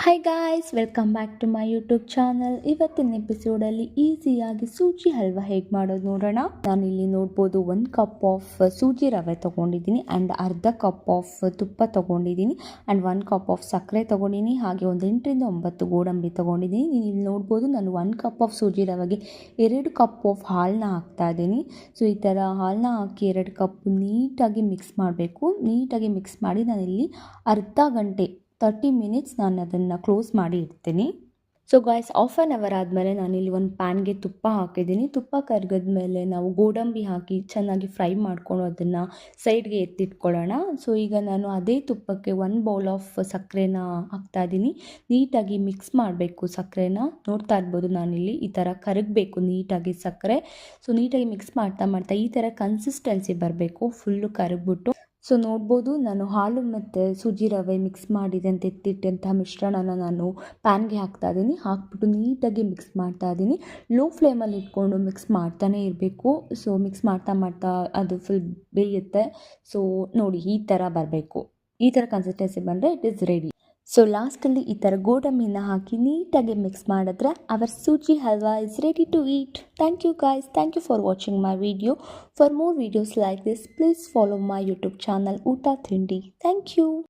Hi guys, welcome back to my YouTube channel. ಇವತ್ತಿನ ಎಪಿಸೋಡಲ್ಲಿ ಈಸಿಯಾಗಿ ಸೂಜಿ ಹಲ್ವಾ ಹೇಗೆ ಮಾಡೋದು ನೋಡೋಣ. ನಾನಿಲ್ಲಿ ನೋಡ್ಬೋದು 1 ಕಪ್ ಆಫ್ ಸೂಜಿ ರವೆ ತೊಗೊಂಡಿದ್ದೀನಿ ಆ್ಯಂಡ್ ಅರ್ಧ ಕಪ್ ಆಫ್ ತುಪ್ಪ ತೊಗೊಂಡಿದ್ದೀನಿ ಆ್ಯಂಡ್ 1 ಕಪ್ ಆಫ್ ಸಕ್ಕರೆ ತೊಗೊಂಡಿದ್ದೀನಿ. ಹಾಗೆ ಒಂದು 8ರಿಂದ 9 ಗೋಡಂಬಿ ತೊಗೊಂಡಿದ್ದೀನಿ. ನೀವು ಇಲ್ಲಿ ನೋಡ್ಬೋದು ನಾನು 1 ಕಪ್ ಆಫ್ ಸೂಜಿ ರವೆಗೆ 2 ಕಪ್ ಆಫ್ ಹಾಲನ್ನ ಹಾಕ್ತಾ ಇದ್ದೀನಿ. ಸೊ ಈ ಥರ ಹಾಲನ್ನ ಹಾಕಿ 2 ಕಪ್ ನೀಟಾಗಿ ಮಿಕ್ಸ್ ಮಾಡಬೇಕು. ನೀಟಾಗಿ ಮಿಕ್ಸ್ ಮಾಡಿ ನಾನಿಲ್ಲಿ ಅರ್ಧ ಗಂಟೆ 30 ಮಿನಿಟ್ಸ್ ನಾನು ಅದನ್ನು ಕ್ಲೋಸ್ ಮಾಡಿ ಇಡ್ತೀನಿ. So guys, half an hour ಆದಮೇಲೆ ನಾನಿಲ್ಲಿ ಒಂದು ಪ್ಯಾನ್ಗೆ ತುಪ್ಪ ಹಾಕಿದ್ದೀನಿ. ತುಪ್ಪ ಕರಗಿದ್ಮೇಲೆ ನಾವು ಗೋಡಂಬಿ ಹಾಕಿ ಚೆನ್ನಾಗಿ ಫ್ರೈ ಮಾಡ್ಕೊಂಡು ಅದನ್ನು ಸೈಡ್ಗೆ ಎತ್ತಿಟ್ಕೊಳ್ಳೋಣ. ಸೊ ಈಗ ನಾನು ಅದೇ ತುಪ್ಪಕ್ಕೆ 1 ಬೌಲ್ ಆಫ್ ಸಕ್ಕರೆನ ಹಾಕ್ತಾ ಇದ್ದೀನಿ. ನೀಟಾಗಿ ಮಿಕ್ಸ್ ಮಾಡಬೇಕು ಸಕ್ಕರೆನ. ನೋಡ್ತಾ ಇರ್ಬೋದು ನಾನಿಲ್ಲಿ ಈ ಥರ ಕರಗಬೇಕು ನೀಟಾಗಿ ಸಕ್ಕರೆ. ಸೊ ನೀಟಾಗಿ ಮಿಕ್ಸ್ ಮಾಡ್ತಾ ಈ ಥರ ಕನ್ಸಿಸ್ಟೆನ್ಸಿ ಬರಬೇಕು, ಫುಲ್ಲು ಕರಗ್ಬಿಟ್ಟು. ಸೊ ನೋಡ್ಬೋದು ನಾನು ಹಾಲು ಮತ್ತು ಸೂಜಿ ರವೆ ಮಿಕ್ಸ್ ಮಾಡಿದಂತೆ ಎತ್ತಿಟ್ಟಂತಹ ಮಿಶ್ರಣನ ನಾನು ಪ್ಯಾನ್ಗೆ ಹಾಕ್ತಾ ಇದ್ದೀನಿ. ಹಾಕ್ಬಿಟ್ಟು ನೀಟಾಗಿ ಮಿಕ್ಸ್ ಮಾಡ್ತಾ ಇದ್ದೀನಿ. ಲೋ ಫ್ಲೇಮಲ್ಲಿ ಇಟ್ಕೊಂಡು ಮಿಕ್ಸ್ ಮಾಡ್ತಾನೆ ಇರಬೇಕು. ಸೊ ಮಿಕ್ಸ್ ಮಾಡ್ತಾ ಅದು ಫುಲ್ ಬೇಯುತ್ತೆ. ಸೊ ನೋಡಿ ಈ ಥರ ಬರಬೇಕು. ಈ ಥರ ಕನ್ಸಿಸ್ಟೆನ್ಸಿ ಬಂದರೆ ಇಟ್ ಈಸ್ ರೆಡಿ. ಸೊ ಲಾಸ್ಟಲ್ಲಿ ಈ ಥರ ಗೋಡಂಬಿನ ಹಾಕಿ ನೀಟಾಗಿ ಮಿಕ್ಸ್ ಮಾಡಿದ್ರೆ our sooji halwa is ready to eat. Thank you guys. Thank you for watching my video. For more videos like this, please follow my YouTube channel Ota Thindi. Thank you.